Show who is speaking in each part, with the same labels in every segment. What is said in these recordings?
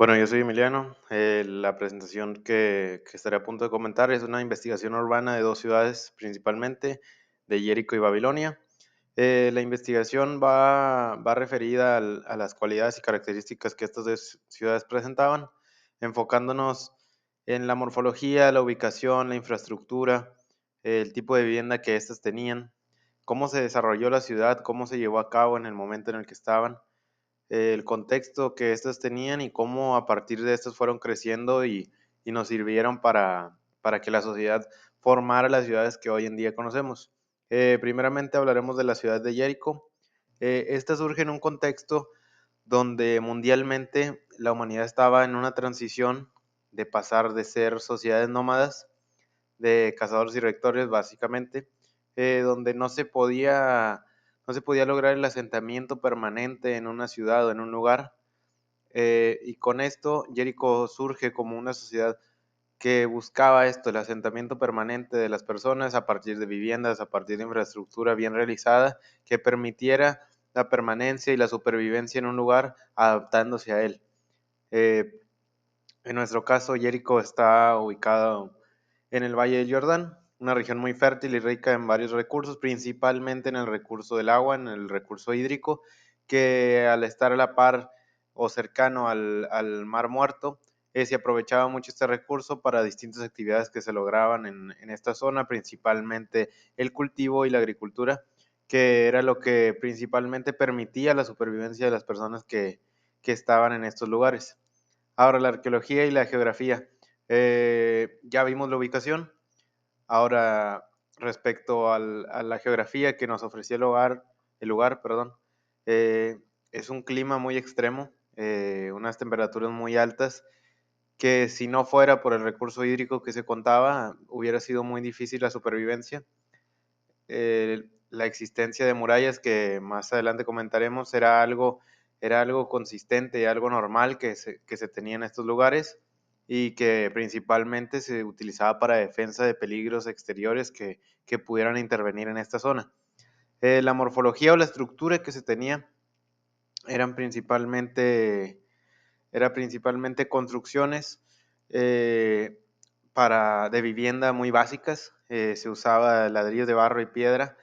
Speaker 1: Bueno, yo soy Emiliano. La presentación que estaré a punto de comentar es una investigación urbana de dos ciudades principalmente, de Jerico y Babilonia. La investigación va referida a las cualidades y características que estas dos ciudades presentaban, enfocándonos en la morfología, la ubicación, la infraestructura, el tipo de vivienda que éstas tenían, cómo se desarrolló la ciudad, cómo se llevó a cabo en el momento en el que estaban, el contexto que éstas tenían y cómo a partir de estos fueron creciendo y nos sirvieron para que la sociedad formara las ciudades que hoy en día conocemos. Primeramente hablaremos de la ciudad de Jericho. Esta surge en un contexto donde mundialmente la humanidad estaba en una transición de pasar de ser sociedades nómadas, de cazadores y recolectores básicamente, donde no se podía lograr el asentamiento permanente en una ciudad o en un lugar. Y con esto Jericho surge como una sociedad que buscaba esto, el asentamiento permanente de las personas a partir de viviendas, a partir de infraestructura bien realizada, que permitiera la permanencia y la supervivencia en un lugar adaptándose a él. Eh, en nuestro caso, Jericho está ubicado en el Valle del Jordán, una región muy fértil y rica en varios recursos, principalmente en el recurso del agua, en el recurso hídrico, que al estar a la par o cercano al Mar Muerto, se aprovechaba mucho este recurso para distintas actividades que se lograban en esta zona, principalmente el cultivo y la agricultura, que era lo que principalmente permitía la supervivencia de las personas que estaban en estos lugares. Ahora, la arqueología y la geografía. Ya vimos la ubicación. Ahora, respecto a la geografía que nos ofrecía el lugar, perdón, eh, es un clima muy extremo, unas temperaturas muy altas, que si no fuera por el recurso hídrico que se contaba, hubiera sido muy difícil la supervivencia. La existencia de murallas, que más adelante comentaremos, era algo consistente, algo normal que se tenía en estos lugares y que principalmente se utilizaba para defensa de peligros exteriores que pudieran intervenir en esta zona. La morfología o la estructura que se tenía eran principalmente, era principalmente construcciones eh, de vivienda muy básicas. Se usaba ladrillos de barro y piedra,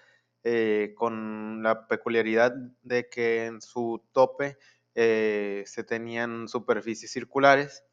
Speaker 1: con la peculiaridad de que en su tope se tenían superficies circulares,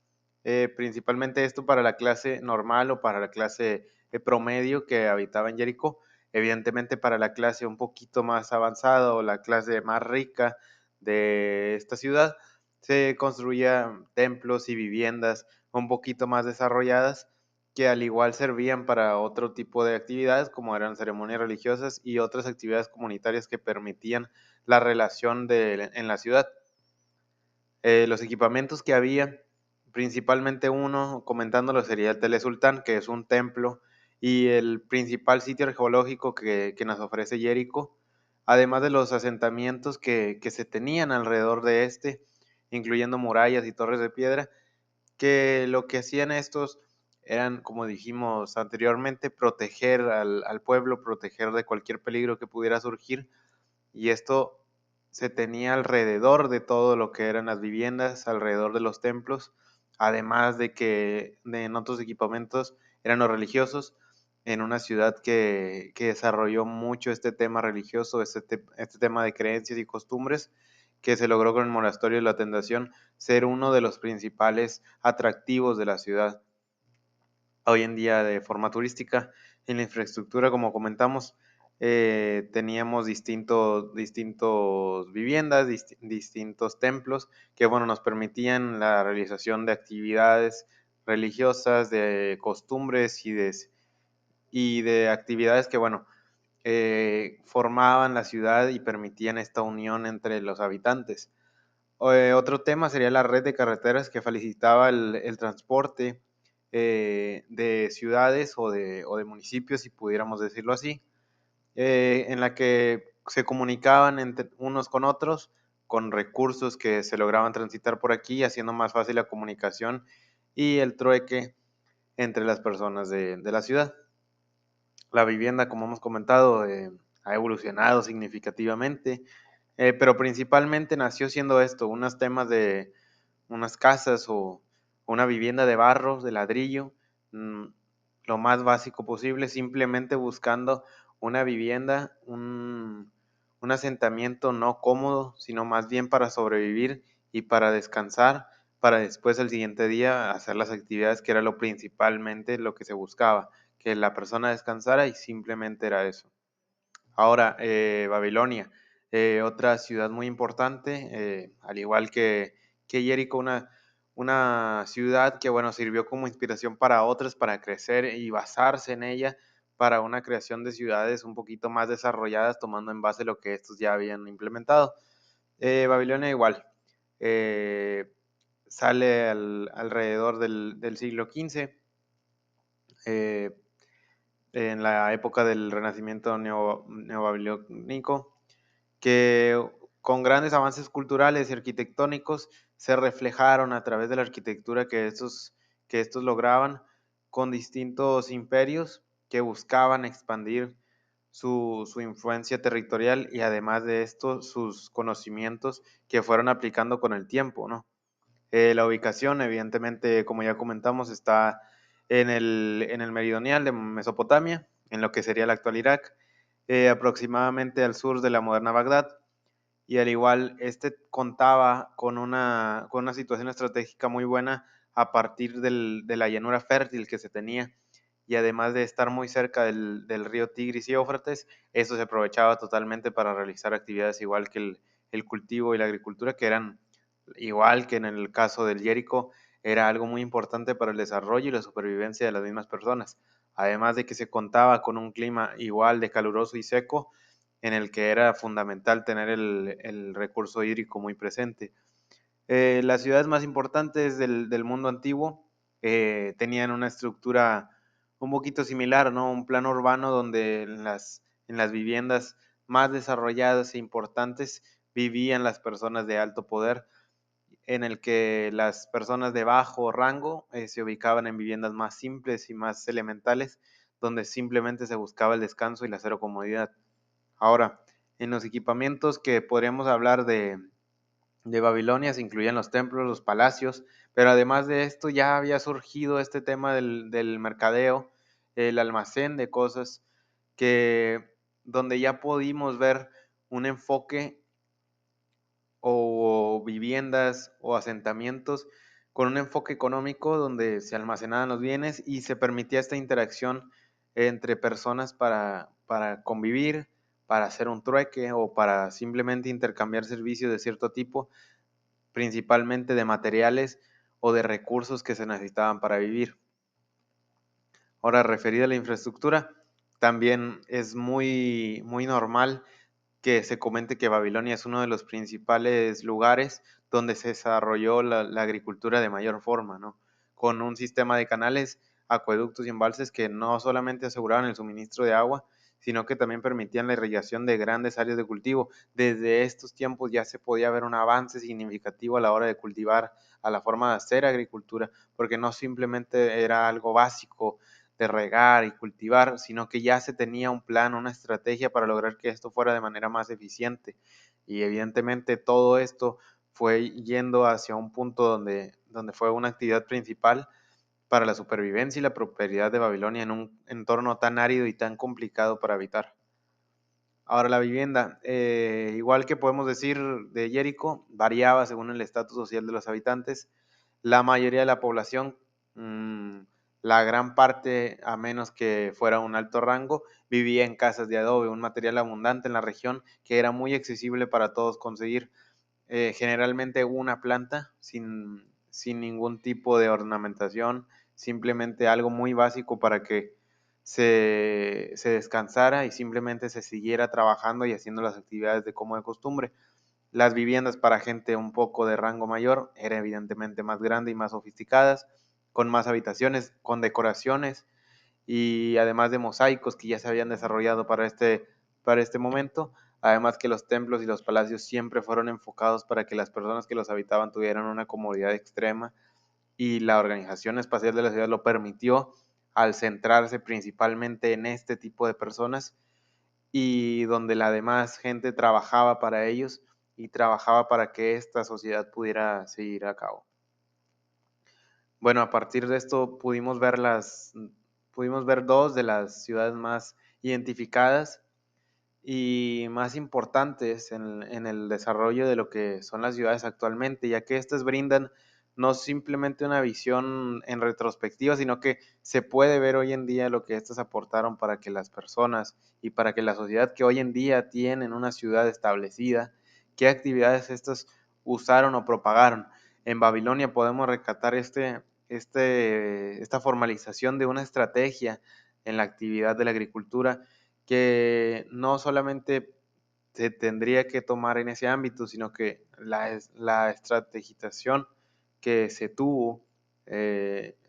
Speaker 1: principalmente esto para la clase normal o para la clase promedio que habitaba en Jericó. Evidentemente para la clase un poquito más avanzada o la clase más rica de esta ciudad, se construían templos y viviendas un poquito más desarrolladas, que al igual servían para otro tipo de actividades como eran ceremonias religiosas y otras actividades comunitarias que permitían la relación en la ciudad. Los equipamientos que había, principalmente uno, comentándolo, sería el Tele Sultán, que es un templo y el principal sitio arqueológico que nos ofrece Jericho, además de los asentamientos que se tenían alrededor de este, incluyendo murallas y torres de piedra, que lo que hacían estos eran, como dijimos anteriormente, proteger al pueblo, proteger de cualquier peligro que pudiera surgir, y esto se tenía alrededor de todo lo que eran las viviendas, alrededor de los templos, además de que en otros equipamientos eran los religiosos, en una ciudad que desarrolló mucho este tema religioso, este tema de creencias y costumbres, que se logró con el monasterio de la Tentación ser uno de los principales atractivos de la ciudad hoy en día de forma turística. En la infraestructura, como comentamos, teníamos distintos viviendas, distintos templos que, bueno, nos permitían la realización de actividades religiosas, de costumbres y de actividades que, bueno, formaban la ciudad y permitían esta unión entre los habitantes. Otro tema sería la red de carreteras que facilitaba el transporte de ciudades o de municipios, si pudiéramos decirlo así, en la que se comunicaban entre unos con otros con recursos que se lograban transitar por aquí, haciendo más fácil la comunicación y el trueque entre las personas de la ciudad. La vivienda, como hemos comentado, ha evolucionado significativamente, pero principalmente nació siendo esto, unos temas unas casas o una vivienda de barro, de ladrillo, mm, lo más básico posible, simplemente buscando una vivienda, un asentamiento no cómodo, sino más bien para sobrevivir y para descansar, para después el siguiente día hacer las actividades que era lo principalmente lo que se buscaba, que la persona descansara y simplemente era eso. Ahora, Babilonia, otra ciudad muy importante, al igual que Jericó, una ciudad que, bueno, sirvió como inspiración para otras, para crecer y basarse en ella para una creación de ciudades un poquito más desarrolladas, tomando en base lo que estos ya habían implementado. Babilonia igual, eh, sale alrededor del siglo XV, eh, en la época del Renacimiento neobabilónico, que con grandes avances culturales y arquitectónicos se reflejaron a través de la arquitectura que estos lograban con distintos imperios que buscaban expandir su influencia territorial y además de esto sus conocimientos que fueron aplicando con el tiempo, ¿no? La ubicación, evidentemente, como ya comentamos, está en el meridional de Mesopotamia, en lo que sería el actual Irak, aproximadamente al sur de la moderna Bagdad, y al igual, este contaba con una situación estratégica muy buena a partir de la llanura fértil que se tenía, y además de estar muy cerca del río Tigris y Éufrates, eso se aprovechaba totalmente para realizar actividades igual que el cultivo y la agricultura, que eran igual que en el caso del Jericho, era algo muy importante para el desarrollo y la supervivencia de las mismas personas. Además de que se contaba con un clima igual de caluroso y seco, en el que era fundamental tener el recurso hídrico muy presente. Las ciudades más importantes del mundo antiguo tenían una estructura un poquito similar, ¿no? Un plano urbano donde en las viviendas más desarrolladas e importantes vivían las personas de alto poder, en el que las personas de bajo rango se ubicaban en viviendas más simples y más elementales, donde simplemente se buscaba el descanso y la cero comodidad. Ahora, en los equipamientos que podríamos hablar de Babilonia se incluían los templos, los palacios, pero además de esto ya había surgido este tema del mercadeo, el almacén de cosas, que donde ya pudimos ver un enfoque o viviendas o asentamientos con un enfoque económico donde se almacenaban los bienes y se permitía esta interacción entre personas para convivir, para hacer un trueque o para simplemente intercambiar servicios de cierto tipo, principalmente de materiales o de recursos que se necesitaban para vivir. Ahora, referido a la infraestructura, también es muy normal que se comente que Babilonia es uno de los principales lugares donde se desarrolló la agricultura de mayor forma, ¿no? Con un sistema de canales, acueductos y embalses que no solamente aseguraban el suministro de agua, sino que también permitían la irrigación de grandes áreas de cultivo. Desde estos tiempos ya se podía ver un avance significativo a la hora de cultivar, a la forma de hacer agricultura, porque no simplemente era algo básico de regar y cultivar, sino que ya se tenía un plan, una estrategia para lograr que esto fuera de manera más eficiente. Y evidentemente todo esto fue yendo hacia un punto donde fue una actividad principal para la supervivencia y la prosperidad de Babilonia en un entorno tan árido y tan complicado para habitar. Ahora la vivienda, igual que podemos decir de Jericó, variaba según el estatus social de los habitantes. La mayoría de la población, mmm, la gran parte, a menos que fuera un alto rango, vivía en casas de adobe, un material abundante en la región que era muy accesible para todos conseguir. Generalmente una planta sin ningún tipo de ornamentación, simplemente algo muy básico para que se descansara y simplemente se siguiera trabajando y haciendo las actividades de como de costumbre. Las viviendas para gente un poco de rango mayor eran evidentemente más grandes y más sofisticadas, con más habitaciones, con decoraciones y además de mosaicos que ya se habían desarrollado para este momento. Además que los templos y los palacios siempre fueron enfocados para que las personas que los habitaban tuvieran una comodidad extrema, y la organización espacial de la ciudad lo permitió al centrarse principalmente en este tipo de personas y donde la demás gente trabajaba para ellos y trabajaba para que esta sociedad pudiera seguir a cabo. Bueno, a partir de esto pudimos ver dos de las ciudades más identificadas y más importantes en el desarrollo de lo que son las ciudades actualmente, ya que estas brindan no simplemente una visión en retrospectiva, sino que se puede ver hoy en día lo que estas aportaron para que las personas y para que la sociedad que hoy en día tiene una ciudad establecida, qué actividades estas usaron o propagaron. En Babilonia podemos rescatar esta formalización de una estrategia en la actividad de la agricultura que no solamente se tendría que tomar en ese ámbito, sino que la estrategización que se tuvo,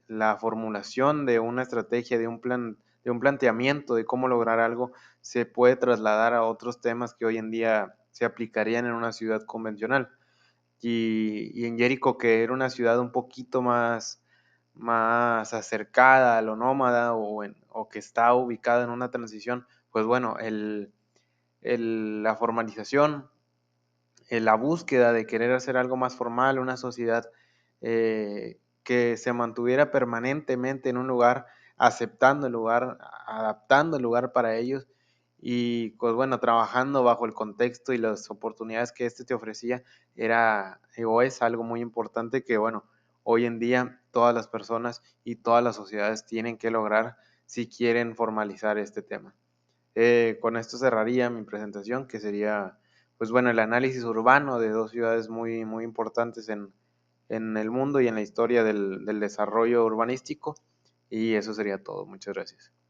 Speaker 1: la formulación de una estrategia, de un plan, de un planteamiento de cómo lograr algo, se puede trasladar a otros temas que hoy en día se aplicarían en una ciudad convencional. Y en Jericho, que era una ciudad un poquito más acercada a lo nómada o que está ubicada en una transición, pues bueno, la formalización, la búsqueda de querer hacer algo más formal, una sociedad que se mantuviera permanentemente en un lugar, aceptando el lugar, adaptando el lugar para ellos y pues bueno, trabajando bajo el contexto y las oportunidades que este te ofrecía, era o es algo muy importante que bueno, hoy en día todas las personas y todas las sociedades tienen que lograr si quieren formalizar este tema. Con esto cerraría mi presentación, que sería, pues bueno, el análisis urbano de dos ciudades muy importantes en el mundo y en la historia del desarrollo urbanístico. Y eso sería todo. Muchas gracias.